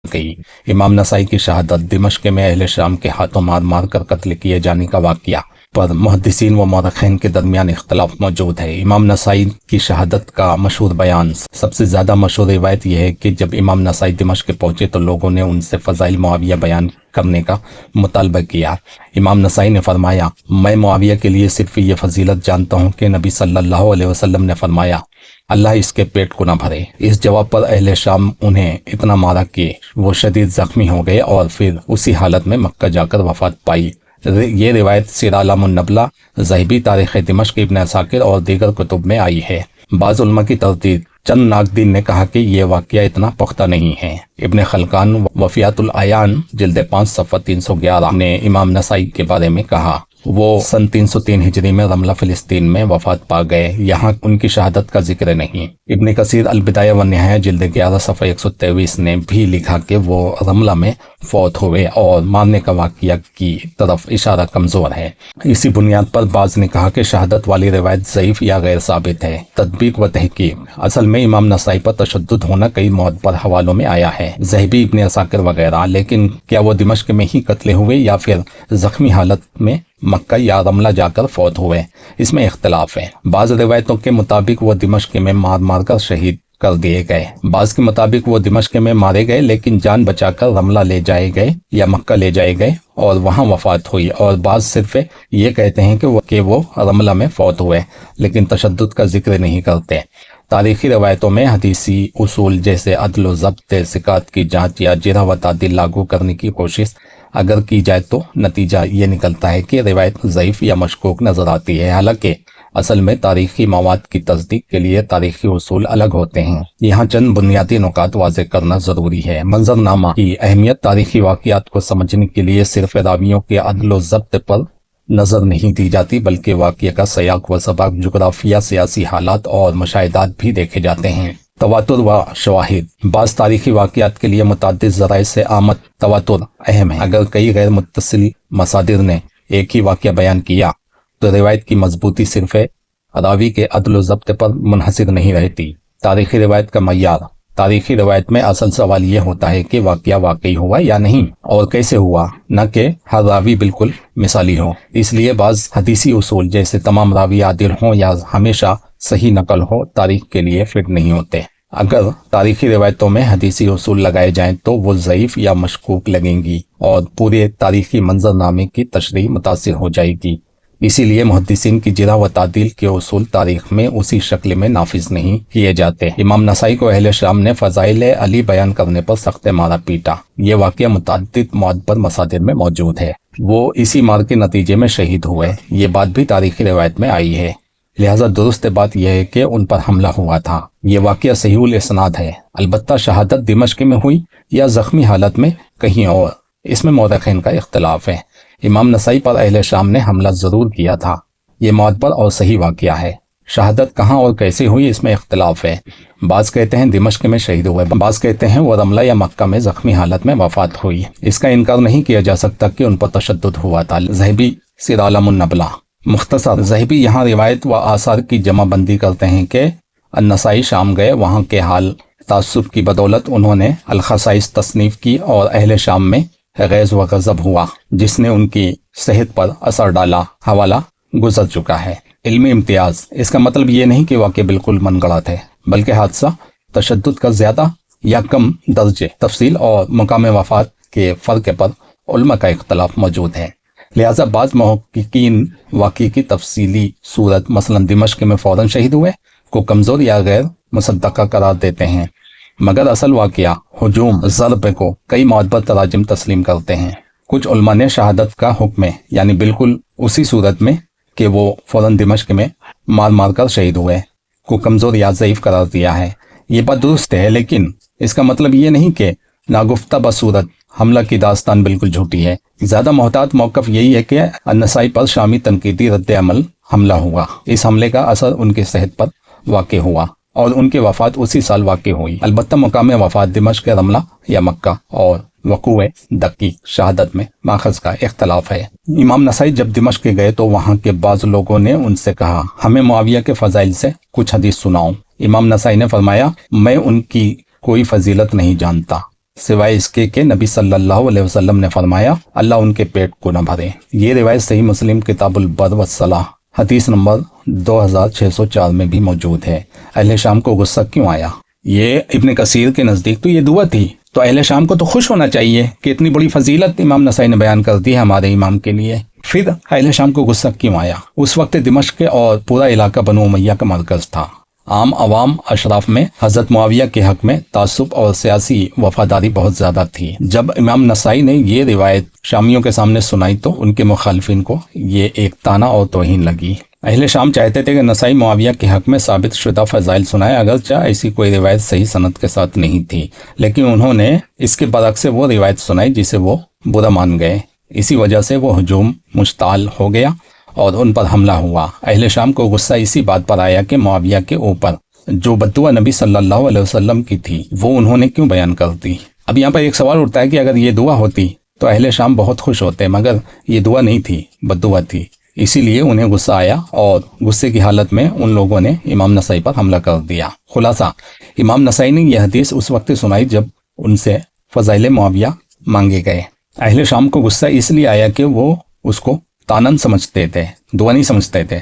गई। इमाम नसाई की शहादत दिमश्क में अहले शाम के हाथों मार मार कर कत्ल किए जाने का वाक़या पर मुहद्दिसीन व मौरख़ीन के दरमियान इख्तलाफ मौजूद है। इमाम नसाई की शहादत का मशहूर बयान, सबसे ज़्यादा मशहूर रिवायत यह है कि जब इमाम नसाई दिमश्क पहुँचे तो लोगों ने उनसे फ़ज़ाइल मुआविया बयान करने का मुतालबा किया। इमाम नसाई ने फरमाया, मैं मुआविया के लिए सिर्फ ये फजीलत जानता हूँ कि नबी सल्लल्लाहु अलैहि वसल्लम ने फरमाया, अल्लाह इसके पेट को न भरे। इस जवाब पर अहले शाम उन्हें इतना मारा कि वो शदीद ज़ख्मी हो गए और फिर उसी हालत में मक्का जाकर वफ़ात पाई। ये रिवायत सीर आलमुन नबला, ज़हबी, तारीख़ दिमश्क, इब्न असाकिर और दीगर कुतुब में आई है। बाज़ उलमा की तरतीब चंद नाकदीन ने कहा कि यह वाक़या इतना पुख्ता नहीं है। इब्न खलकान वफ़ियातुल आयान जिल्द 5 सफ़ा 311 ने इमाम नसाई के बारे में कहा, वो सन 303 हिजरी में रमला फ़िलिस्तीन में वफ़ात पा गए। यहाँ उनकी शहादत का जिक्र नहीं। इब्न कसीर अल बिदाया व निहाया जिल्द 11 सफ़ा 123 ने भी लिखा कि वो रमला में फौत हुए और मारने का वाक़या की तरफ इशारा कमज़ोर है। इसी बुनियाद पर बाज़ ने कहा कि शहादत वाली रिवायत ज़ईफ़ या गैर साबित है। तदबीक व तहकीक, असल में इमाम नसाई पर तशद्दुद होना कई मुअत्तर हवालों में आया है, ज़हबी, इब्न असाकिर वगैरह, लेकिन क्या वो दिमश्क में ही कत्ले हुए या फिर ज़ख्मी हालत में मक्का या रमला जाकर फौत हुए, इसमें इख्तलाफ है। बाज़ रिवायतों के मुताबिक वो दिमश्क में मार मार कर शहीद कर दिए गए। बाज़ के मुताबिक वो दिमश्क में मारे गए लेकिन जान बचाकर रमला ले जाए गए या मक्का ले जाए गए और वहाँ वफ़ात हुई। और बाज़ सिर्फ ये कहते हैं कि वो रमला में फौत हुए लेकिन तशद्दुद का जिक्र नहीं करते। तारीख़ी रवायतों में हदीसी उसूल जैसे अदल व ज़ब्त, सिकात की जाँच या जिरह व तादील लागू करने की कोशिश अगर की जाए तो नतीजा ये निकलता है कि रिवायत ज़ईफ़ या मशकूक नज़र आती है। हालांकि असल में तारीख़ी मवाद की तस्दीक के लिए तारीख़ी उसूल अलग होते हैं। यहाँ चंद बुनियादी नुकात वाज़ेह करना ज़रूरी है। मंजरनामा की अहमियत तारीख़ी वाक़ियात को समझने के लिए सिर्फ रावियों के अदल व ज़ब्त पर नज़र नहीं दी जाती बल्कि वाक़िया का सयाक व सबक, जुग़राफ़िया, सियासी हालात और मुशाहिदात भी देखे जाते हैं। तवातुर व शवाहिद, बाज़ तारीख़ी वाक़ियात के लिए मुतअद्दिद ज़राए से आमद तवातुर अहम है। अगर कई गैर मुत्तसिल मसादिर ने एक ही वाक़या बयान किया तो रिवायत की मजबूती सिर्फ रावी के अदल व ज़ब्त पर मुनहसिर नहीं रहती। तारीख़ी रिवायत का मय्यार, तारीख़ी रिवायत में असल सवाल ये होता है कि वाक़या वाकई हुआ या नहीं और कैसे हुआ, न कि हर रावी बिल्कुल मिसाली हो। इसलिए बाज़ हदीसी उसूल जैसे तमाम रावी आदिल हों या हमेशा सही नकल हो तारीख़ के लिए फिट नहीं होते। अगर तारीख़ी रिवायतों में हदीसी उसूल लगाए जाएं तो वो ज़ईफ़ या मशकूक लगेंगी और पूरे तारीख़ी मंजरनामे की तशरीह मुतासिर हो जाएगी। इसीलिए मुहद्दिसीन की जिरह व तादील के उसूल तारीख़ में उसी शक्ल में नाफिज नहीं किए जाते। इमाम नसाई को अहले शाम ने फ़ज़ाइल अली बयान करने पर सख्त मारा पीटा। ये वाक़या मुतअद्दिद मुअत्तर मसादिर में मौजूद है। वो इसी मार के नतीजे में शहीद हुए, ये बात भी तारीख़ी रिवायत में आई है। लिहाजा दुरुस्त बात यह है कि उन पर हमला हुआ था। ये वाक़या सहीहुल इस्नाद है। अलबत्ता शहादत दिमश्क में हुई या ज़ख्मी हालत में कहीं और, इसमें मौरख़ीन का इख्तलाफ है। इमाम नसाई पर अहले शाम ने हमला ज़रूर किया था, ये मुअत्तर और सही वाक़या है। शहादत कहाँ और कैसे हुई इसमें इख्तलाफ है। बाज़ कहते हैं दिमश्क में शहीद हुए, बाज़ कहते हैं वो रमला या मक्का में ज़ख्मी हालत में वफ़ात हुई। इसका इनकार नहीं किया जा सकता कि उन पर तशद्दुद हुआ था। ज़हबी, सीर आलमुन नबला। मुख्तसर, ज़हबी यहाँ रिवायत व आसार की जमा बंदी करते हैं कि नसाई शाम गए, वहाँ के हाल तासुब की बदौलत उन्होंने अल-खसाइस तसनीफ़ की और अहले शाम में गैज़ व गज़ब हुआ जिसने उनकी सेहत पर असर डाला। हवाला गुजर चुका है। इल्मी इम्तियाज़, इसका मतलब ये नहीं कि वाक़या बिल्कुल मनगढ़ंत है बल्कि हादसा तशद्दुद का ज़्यादा या कम दर्जे, तफसील और मुकाम वफ़ात के फ़र्क पर उलमा का इख्तलाफ मौजूद है। लिहाजा बाज़ मुहक्किकीन वाक़ये की तफसीली सूरत, मसलन दिमश्क में फ़ौरन शहीद हुए, को कमज़ोर या गैर मुसद्दक़ा करार देते हैं, मगर असल वाक़या हुजूम ज़रब को कई मुअत्बर तराजिम तस्लीम करते हैं। कुछ उलमा ने शहादत का हुक्म यानी बिल्कुल उसी सूरत में कि वो फ़ौरन दिमश्क में मार मार कर शहीद हुए को कमज़ोर या ज़ईफ़ करार दिया है। ये बात दुरुस्त है, लेकिन इसका मतलब ये नहीं कि नागुफ्ता बसूरत हमला की दास्तान बिल्कुल झूठी है। ज़्यादा मोहतात मौक़िफ़ यही है कि नसाई पर शामी तनकीदी रद्द अमल हमला हुआ। इस हमले का असर उनकी सेहत पर वाक़ हुआ और उनकी वफ़ात उसी साल वाक़ हुई। अलबत्ता मुकाम वफ़ात दिमश्क, रमला या मक्का और वक़ूअ दक्की शहादत में माखज़ का इख्तलाफ है। इमाम नसाई जब दिमश्क गए तो वहाँ के बाज़ लोगों ने उनसे कहा, हमें मुआविया के फ़ज़ाइल से कुछ हदीस सुनाओ। इमाम नसाई ने फरमाया, मैं उनकी कोई फजीलत नहीं जानता سوائے اس کے نبی صلی اللہ علیہ وسلم نے فرمایا اللہ ان کے پیٹ کو نہ بھرے۔ یہ روایت صحیح مسلم کتاب البر والصلاح حدیث نمبر 2604 میں بھی موجود ہے۔ اہل شام کو غصہ کیوں آیا؟ یہ ابن کثیر کے نزدیک تو یہ دعا تھی، تو اہل شام کو تو خوش ہونا چاہیے کہ اتنی بڑی فضیلت امام نسائی نے بیان کر دی ہے ہمارے امام کے لیے۔ پھر اہل شام کو غصہ کیوں آیا؟ اس وقت دمشق اور پورا علاقہ بنو امیہ کا مرکز تھا۔ عام عوام اشراف میں حضرت معاویہ کے حق میں تعصب اور سیاسی وفاداری بہت زیادہ تھی۔ جب امام نسائی نے یہ روایت شامیوں کے سامنے سنائی تو ان کے مخالفین کو یہ ایک طعنہ اور توہین لگی۔ اہل شام چاہتے تھے کہ نسائی معاویہ کے حق میں ثابت شدہ فضائل سنائے، اگرچہ ایسی کوئی روایت صحیح سند کے ساتھ نہیں تھی، لیکن انہوں نے اس کے برعکس وہ روایت سنائی جسے وہ برا مان گئے۔ اسی وجہ سے وہ ہجوم مشتعل ہو گیا اور ان پر حملہ ہوا۔ اہل شام کو غصہ اسی بات پر آیا کہ معاویہ کے اوپر جو بددعا نبی صلی اللہ علیہ وسلم کی تھی وہ انہوں نے کیوں بیان کر دی۔ اب یہاں پر ایک سوال اٹھتا ہے کہ اگر یہ دعا ہوتی تو اہل شام بہت خوش ہوتے، مگر یہ دعا نہیں تھی، بددعا تھی، اسی لیے انہیں غصہ آیا اور غصے کی حالت میں ان لوگوں نے امام نسائی پر حملہ کر دیا۔ خلاصہ امام نسائی نے یہ حدیث اس وقت سنائی جب ان سے فضائل معاویہ مانگے گئے۔ اہل شام کو غصہ اس لیے آیا کہ وہ اس کو طعنہ سمجھتے تھے، دعا نہیں سمجھتے تھے،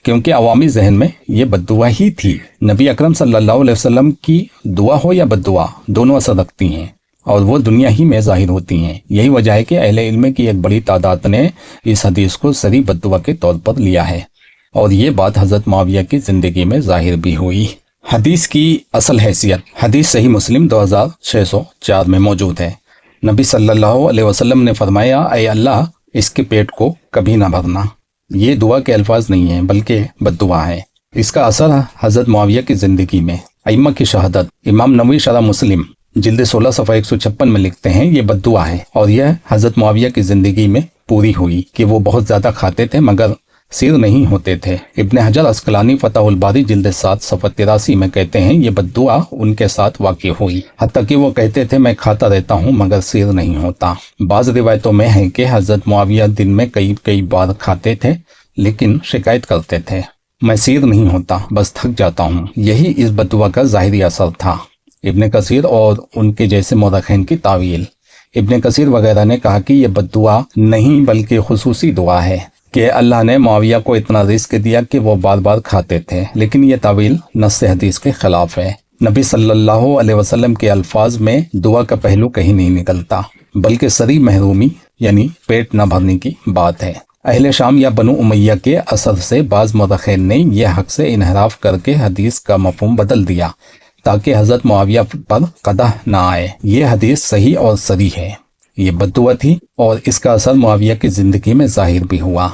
کیونکہ عوامی ذہن میں یہ بددعا ہی تھی۔ نبی اکرم صلی اللہ علیہ وسلم کی دعا ہو یا بددعا دونوں اثر رکھتی ہیں اور وہ دنیا ہی میں ظاہر ہوتی ہیں۔ یہی وجہ ہے کہ اہل علم کی ایک بڑی تعداد نے اس حدیث کو صریح بددعا کے طور پر لیا ہے، اور یہ بات حضرت معاویہ کی زندگی میں ظاہر بھی ہوئی۔ حدیث کی اصل حیثیت حدیث صحیح مسلم 2604 میں موجود ہے۔ نبی صلی اللہ علیہ وسلم نے فرمایا اے اللہ اس کے پیٹ کو کبھی نہ بھرنا۔ یہ دعا کے الفاظ نہیں ہیں بلکہ بددعا ہے۔ اس کا اثر حضرت معاویہ کی زندگی میں ائمہ کی شہادت۔ امام نووی شرح مسلم جلد 16 صفحہ 156 میں لکھتے ہیں یہ بددعا ہے، اور یہ حضرت معاویہ کی زندگی میں پوری ہوئی کہ وہ بہت زیادہ کھاتے تھے مگر سیر نہیں ہوتے تھے۔ ابن حجر عسقلانی فتح الباری جلد 7 صفحہ 83 میں کہتے ہیں یہ بددعا ان کے ساتھ واقع ہوئی، حتیٰ کہ وہ کہتے تھے میں کھاتا رہتا ہوں مگر سیر نہیں ہوتا۔ بعض روایتوں میں ہے کہ حضرت معاویہ دن میں کئی بار کھاتے تھے لیکن شکایت کرتے تھے میں سیر نہیں ہوتا، بس تھک جاتا ہوں۔ یہی اس بددعا کا ظاہری اثر تھا۔ ابن کثیر اور ان کے جیسے مورخین کی تعویل۔ ابن کثیر وغیرہ نے کہا کہ یہ بددعا نہیں بلکہ خصوصی دعا ہے کہ اللہ نے معاویہ کو اتنا رزق دیا کہ وہ بار بار کھاتے تھے، لیکن یہ تعویل نص حدیث کے خلاف ہے۔ نبی صلی اللہ علیہ وسلم کے الفاظ میں دعا کا پہلو کہیں نہیں نکلتا، بلکہ صریح محرومی یعنی پیٹ نہ بھرنے کی بات ہے۔ اہل شام یا بنو امیہ کے اثر سے بعض مورخین نے یہ حق سے انحراف کر کے حدیث کا مفہوم بدل دیا تاکہ حضرت معاویہ پر قدح نہ آئے۔ یہ حدیث صحیح اور صریح ہے، یہ بددعا تھی اور اس کا اثر معاویہ کی زندگی میں ظاہر بھی ہوا۔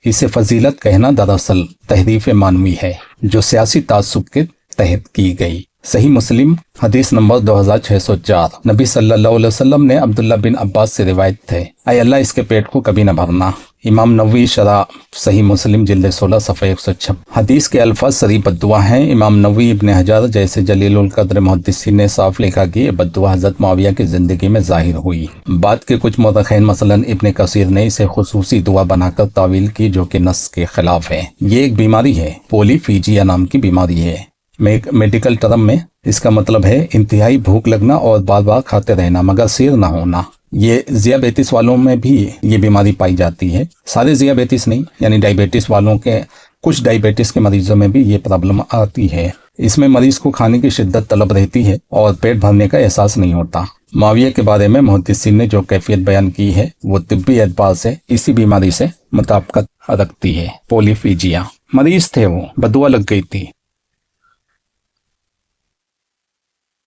اسے فضیلت کہنا دراصل تحریف معنوی ہے جو سیاسی تعصب کے تحت کی گئی۔ صحیح مسلم حدیث نمبر 2604۔ نبی صلی اللہ علیہ وسلم نے عبداللہ بن عباس سے روایت ہے اے اللہ اس کے پیٹ کو کبھی نہ بھرنا۔ امام نووی شرح صحیح مسلم جلد 16 صفحہ 156۔ حدیث کے الفاظ صریح بددعا ہیں۔ امام نووی، ابن حجر جیسے جلیل القدر محدثین نے صاف لکھا کہ یہ بددعا حضرت معاویہ کی زندگی میں ظاہر ہوئی۔ بعد کے کچھ مورخین مثلا ابن کثیر نے اسے خصوصی دعا بنا کر تعویل کی جو کہ نص کے خلاف ہے۔ یہ ایک بیماری ہے، پولی فیجیا نام کی بیماری ہے۔ میڈیکل ٹرم میں اس کا مطلب ہے انتہائی بھوک لگنا اور بار بار کھاتے رہنا مگر سیر نہ ہونا۔ یہ ذیابیطس والوں میں بھی یہ بیماری پائی جاتی ہے، سارے ذیابیطس نہیں، یعنی ڈائبیٹس والوں کے کچھ ڈائبیٹس کے مریضوں میں بھی یہ پرابلم آتی ہے۔ اس میں مریض کو کھانے کی شدت طلب رہتی ہے اور پیٹ بھرنے کا احساس نہیں ہوتا۔ معاویہ کے بارے میں محدثین نے جو کیفیت بیان کی ہے وہ طبی اعتبار سے اسی بیماری سے مطابقت رکھتی ہے۔ پولی فیجیا مریض تھے، وہ بددعا لگ گئی تھی